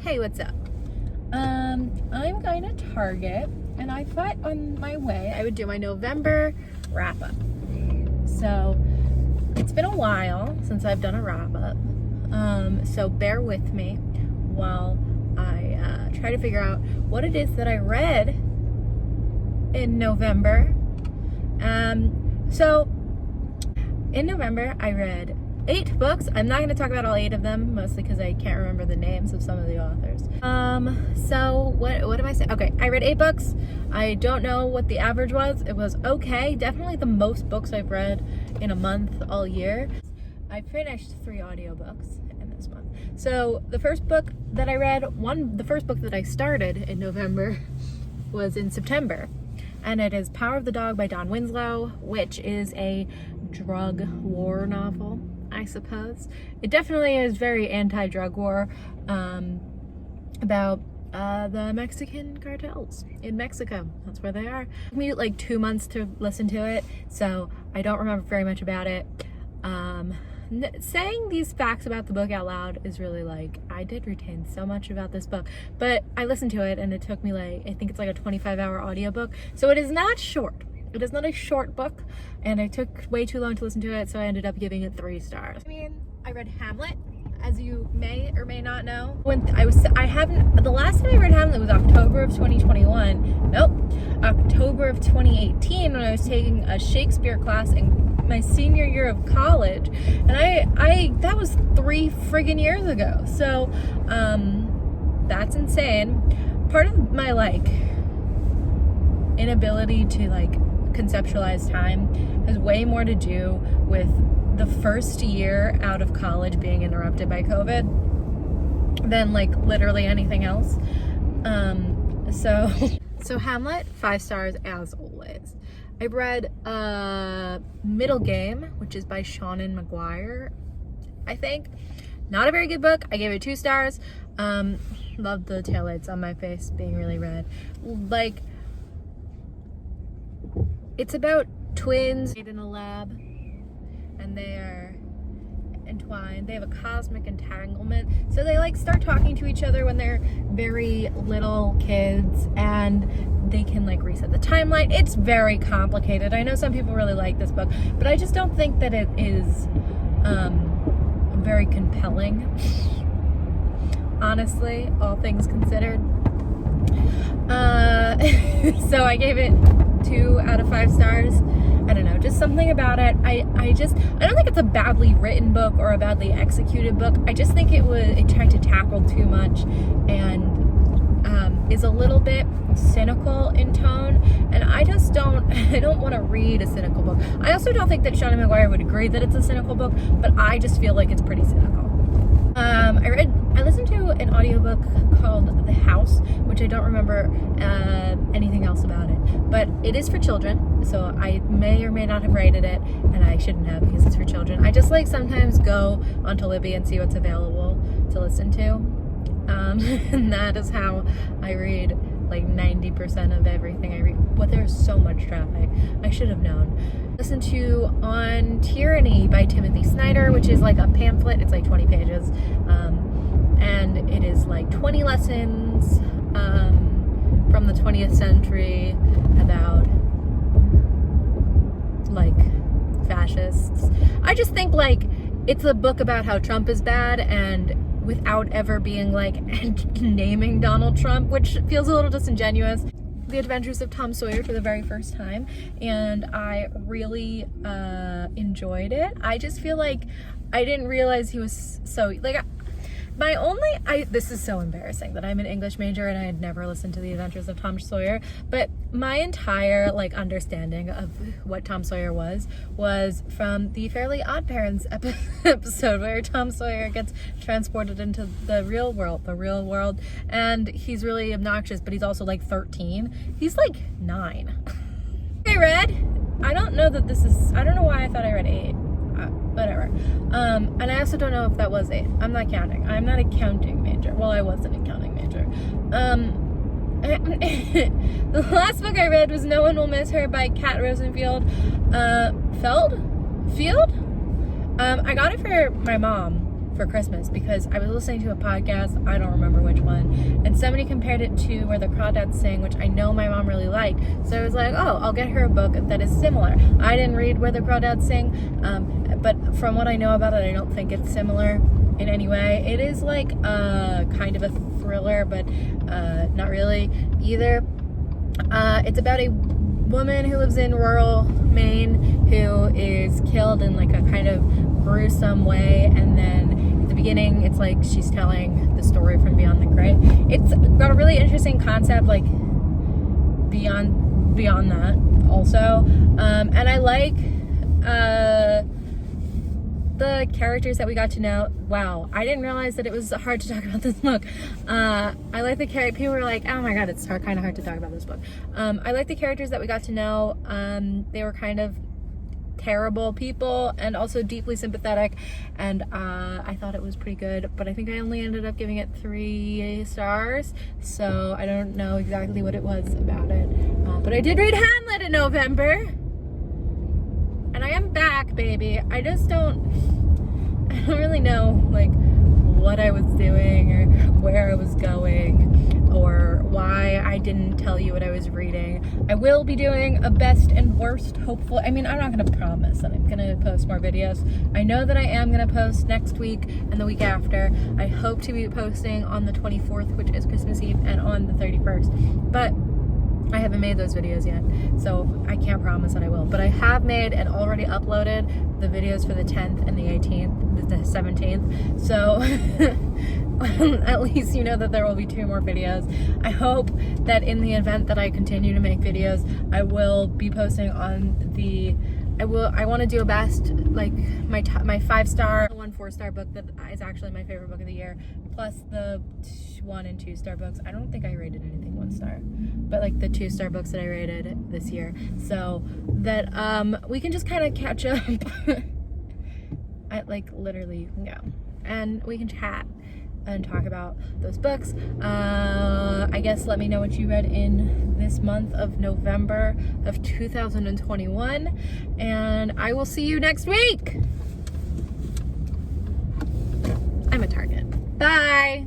Hey, what's up? I'm going to Target, and I thought on my way I would do my November wrap-up. So it's been a while since I've done a wrap-up, so bear with me while I try to figure out what it is that I read in November. So in November I read 8 books. I'm not going to talk about all 8 of them, mostly because I can't remember the names of some of the authors. So what am I saying? Okay, I read 8 books. I don't know what the average was. It was okay. Definitely the most books I've read in a month all year. I finished 3 audiobooks in this month. So the first book that I read, the first book that I started in November was in September. And it is Power of the Dog by Don Winslow, which is a drug war novel, I suppose. It definitely is very anti-drug war, about the Mexican cartels in Mexico. That's where they are. It took me like 2 months to listen to it, so I don't remember very much about it. Saying these facts about the book out loud is really like, I did retain so much about this book, but I listened to it and it took me like, I think it's like a 25-hour audiobook, so it is not short. It is not a short book, and it took way too long to listen to it, so I ended up giving it 3 stars. I read Hamlet, as you may or may not know. The last time I read Hamlet was October of 2021. Nope, October of 2018, when I was taking a Shakespeare class in my senior year of college, and that was 3 friggin' years ago. So, that's insane. Part of my inability to conceptualize time has way more to do with the first year out of college being interrupted by COVID than literally anything else. So Hamlet, 5 stars as always. I read Middle Game, which is by Seanan McGuire, I think. Not a very good book. I gave it 2 stars. Loved the taillights on my face being really red. It's about twins in a lab, and they are entwined. They have a cosmic entanglement. So they start talking to each other when they're very little kids, and they can reset the timeline. It's very complicated. I know some people really like this book, but I just don't think that it is very compelling, honestly, all things considered. So I gave it 2 out of 5 stars. I don't know, just something about it. I don't think it's a badly written book or a badly executed book. I just think it tried to tackle too much, and is a little bit cynical in tone, and I don't want to read a cynical book. I also don't think that Seanan McGuire would agree that it's a cynical book, but I just feel like it's pretty cynical. I listened to an audiobook called The House, which I don't remember anything else about it, but it is for children, so I may or may not have rated it, and I shouldn't have because it's for children. I just sometimes go onto Libby and see what's available to listen to, and that is how I read 90% of everything I read, but there's so much traffic. I should have known. Listen to On Tyranny by Timothy Snyder, which is a pamphlet. It's 20 pages, and it is 20 lessons from the 20th century about fascists. I just think it's a book about how Trump is bad, and without ever being naming Donald Trump, which feels a little disingenuous. The Adventures of Tom Sawyer for the very first time, and I really enjoyed it. I just feel I didn't realize he was so this is so embarrassing that I'm an English major and I had never listened to The Adventures of Tom Sawyer, but my entire understanding of what Tom Sawyer was from the Fairly Odd Parents episode where Tom Sawyer gets transported into the real world, and he's really obnoxious, but he's also 13. He's 9. I read, I don't know why I thought I read 8. Whatever. And I also don't know if that was 8. I'm not counting. I'm not a counting major. Well, I was an accounting major. The last book I read was No One Will Miss Her by Kat Rosenfield. Field? I got it for my mom for Christmas, because I was listening to a podcast, I don't remember which one, and somebody compared it to Where the Crawdads Sing, which I know my mom really liked. So I was like, oh, I'll get her a book that is similar. I didn't read Where the Crawdads Sing, but from what I know about it, I don't think it's similar in any way. It is like kind of a thriller, but not really either. It's about a woman who lives in rural Maine who is killed in like a kind of gruesome way, and then at the beginning it's like she's telling the story from beyond the grave. It's got a really interesting concept, like beyond that also, and I like the characters that we got to know. Wow, I didn't realize that it was hard to talk about this book. I like the character. People were like, oh my god, it's kind of hard to talk about this book. I like the characters that we got to know. They were kind of terrible people and also deeply sympathetic, and I thought it was pretty good, but I think I only ended up giving it 3 stars, so I don't know exactly what it was about it, but I did read Hamlet in November, and I am back, baby. I don't really know like what I was doing or where I was going or why I didn't tell you what I was reading. I will be doing a best and worst, hopefully. I mean, I'm not going to promise that I'm going to post more videos. I know that I am going to post next week and the week after. I hope to be posting on the 24th, which is Christmas Eve, and on the 31st. But I haven't made those videos yet, so I can't promise that I will. But I have made and already uploaded the videos for the 10th and the 18th, the 17th. So at least you know that there will be 2 more videos. I hope that in the event that I continue to make videos, I will be posting on the, I want to do a best, like my 5-star, 1 4-star book that is actually my favorite book of the year, plus the 1 and 2-star books. I don't think I rated anything 1 star, but like the 2-star books that I rated this year, so that we can just kind of catch up. I like literally and we can chat and talk about those books. I guess let me know what you read in this month of November of 2021, and I will see you next week. I'm a target. Bye.